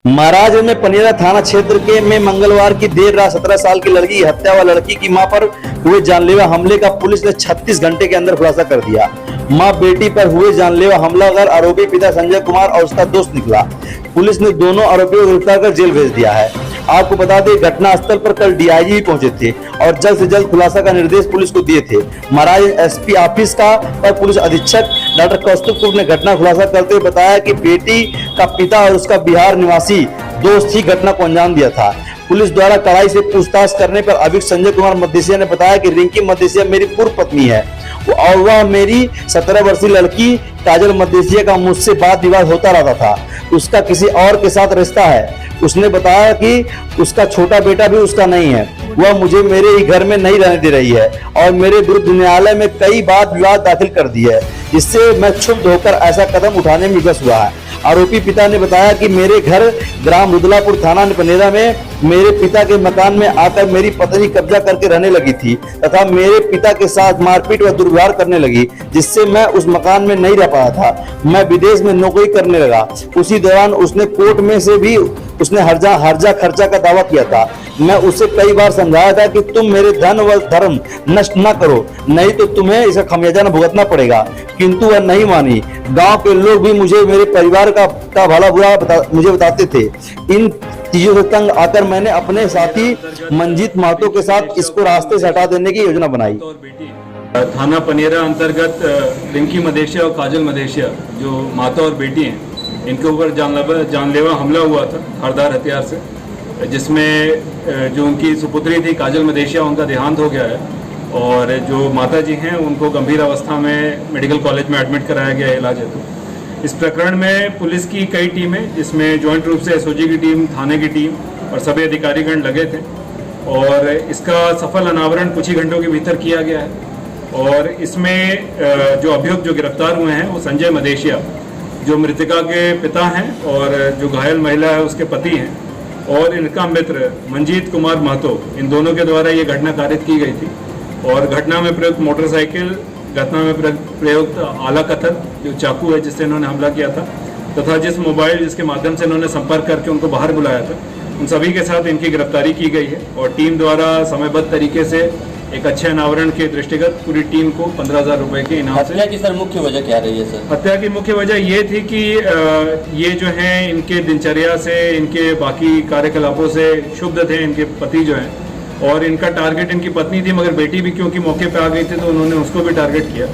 महाराज में पनेरा थाना क्षेत्र के में मंगलवार की देर रात 17 साल की लड़की की हत्या व लड़की की मां पर हुए जानलेवा हमले का पुलिस ने 36 घंटे के अंदर खुलासा कर दिया। मां बेटी पर हुए जानलेवा हमला कर आरोपी पिता संजय कुमार और उसका दोस्त निकला। पुलिस ने दोनों आरोपियों को गिरफ्तार कर जेल भेज दिया है। आपको बता दें, घटना स्थल पर कल डीआईजी भी पहुंचे थे और जल्द से जल्द खुलासा का निर्देश पुलिस को दिए थे। महाराज एसपी ऑफिस का पर पुलिस अधीक्षक डॉक्टर कौस्तुभ ने घटना खुलासा करते हुए बताया कि बेटी का पिता और उसका बिहार निवासी दोस्त ही घटना को अंजाम दिया था। पुलिस द्वारा कड़ाई से पूछताछ करने पर अभियुक्त संजय कुमार मदेशिया ने बताया कि रिंकी मदेशिया मेरी पूर्व पत्नी है और वह मेरी 17 वर्षीय लड़की काजल मदेशिया का मुझसे वाद विवाद होता रहता था। उसका किसी और के साथ रिश्ता है। उसने बताया कि उसका छोटा बेटा भी उसका नहीं है। वह मुझे मेरे ही घर में नहीं रहने दे रही है और मेरे विरुद्ध न्यायालय में कई वाद विवाद दाखिल कर दी है, जिससे मैं क्षुब्ध होकर ऐसा कदम उठाने में विवश हुआ है। आरोपी पिता ने बताया कि मेरे घर ग्राम रुदलापुर थाना पनेरा में मेरे पिता के मकान में आकर मेरी पत्नी कब्जा करके रहने लगी थी तथा मेरे पिता के साथ मारपीट व दुर्व्यवहार करने लगी, जिससे मैं उस मकान में नहीं रह पाया था। मैं विदेश में नौकरी करने लगा। उसी दौरान उसने कोर्ट में से भी उसने हर्जा खर्चा का दावा किया था। मैं उसे कई बार समझाया था कि तुम मेरे धन व धर्म नष्ट न करो, नहीं तो तुम्हें इसका खमियाजा न भुगतना पड़ेगा, किंतु वह नहीं मानी। गांव के लोग भी मुझे मेरे परिवार का भला बुरा मुझे बताते थे। इन चीजों से तंग आकर मैंने अपने साथी मंजीत महतो के साथ इसको रास्ते से हटा देने की योजना बनाई। थाना पनेरा अंतर्गत रिंकी मदेशिया और काजल मदेशिया जो माता और बेटी हैं, इनके ऊपर जानलेवा हमला हुआ था धारदार हथियार से, जिसमें जो उनकी सुपुत्री थी काजल मदेशिया, उनका देहांत हो गया है और जो माता जी हैं उनको गंभीर अवस्था में मेडिकल कॉलेज में एडमिट कराया गया है इलाज हेतु। इस प्रकरण में पुलिस की कई टीमें, जिसमें जॉइंट रूप से एसओजी की टीम, थाने की टीम और सभी अधिकारीगण लगे थे और इसका सफल अनावरण कुछ ही घंटों के भीतर किया गया है। और इसमें जो अभियुक्त जो गिरफ्तार हुए हैं वो संजय मदेशिया, जो मृतका के पिता हैं और जो घायल महिला है उसके पति हैं, और इनका मित्र मंजीत कुमार महतो, इन दोनों के द्वारा ये घटना कारित की गई थी। और घटना में प्रयुक्त मोटरसाइकिल, घटना में प्रयुक्त आला कत्थर जो चाकू है जिससे इन्होंने हमला किया था, तथा जिस मोबाइल जिसके माध्यम से इन्होंने संपर्क करके उनको बाहर बुलाया था, उन सभी के साथ इनकी गिरफ्तारी की गई है। और टीम द्वारा समयबद्ध तरीके से एक अच्छे अनावरण के दृष्टिगत पूरी टीम को 15,000 रुपए के इनाम से। हत्या की सर मुख्य वजह क्या रही है सर? हत्या की मुख्य वजह ये थी कि ये जो है इनके दिनचर्या से, इनके बाकी कार्यकलापों से क्षुब्ध थे इनके पति जो हैं, और इनका टारगेट इनकी पत्नी थी, मगर बेटी भी क्योंकि मौके पे आ गई थी तो उन्होंने उसको भी टारगेट किया।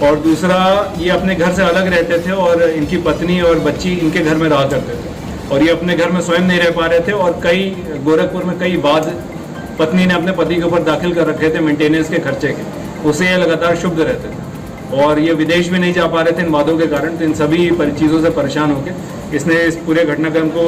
और दूसरा, ये अपने घर से अलग रहते थे और इनकी पत्नी और बच्ची इनके घर में रहा करते थे और ये अपने घर में स्वयं नहीं रह पा रहे थे। और कई गोरखपुर में कई वाद पत्नी ने अपने पति के ऊपर दाखिल कर रखे थे मेंटेनेंस के खर्चे के, उससे ये लगातार क्षुब्ध रहते थे और ये विदेश भी नहीं जा पा रहे थे इन वादों के कारण। तो इन सभी चीज़ों से परेशान होकर इसने इस पूरे घटनाक्रम को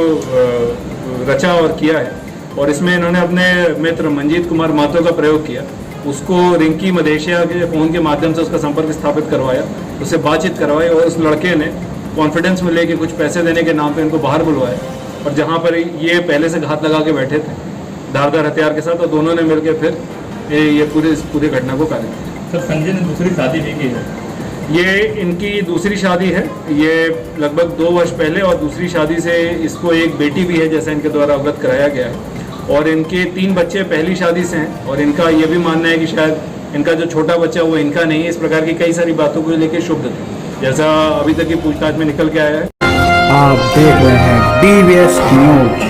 रचा और किया है। और इसमें इन्होंने अपने मित्र मंजीत कुमार महतो का प्रयोग किया, उसको रिंकी मदेशिया के फ़ोन के माध्यम से उसका संपर्क स्थापित करवाया, उससे बातचीत करवाई और उस लड़के ने कॉन्फिडेंस में लेके कुछ पैसे देने के नाम पे इनको बाहर बुलवाया। और जहाँ पर ये पहले से घात लगा के बैठे थे धारदार हथियार के साथ, और दोनों ने मिलकर फिर ये पूरी घटना को कार्य किया। सर, संजय ने दूसरी शादी भी की है? ये इनकी दूसरी शादी है, ये लगभग 2 वर्ष पहले, और दूसरी शादी से इसको एक बेटी भी है जैसा इनके द्वारा अवगत कराया गया है। और इनके 3 बच्चे पहली शादी से हैं और इनका ये भी मानना है कि शायद इनका जो छोटा बच्चा वो इनका नहीं है। इस प्रकार की कई सारी बातों को लेकर क्षुब्ध थे, जैसा अभी तक की पूछताछ में निकल के आया है। आप देख रहे हैं DVS न्यूज।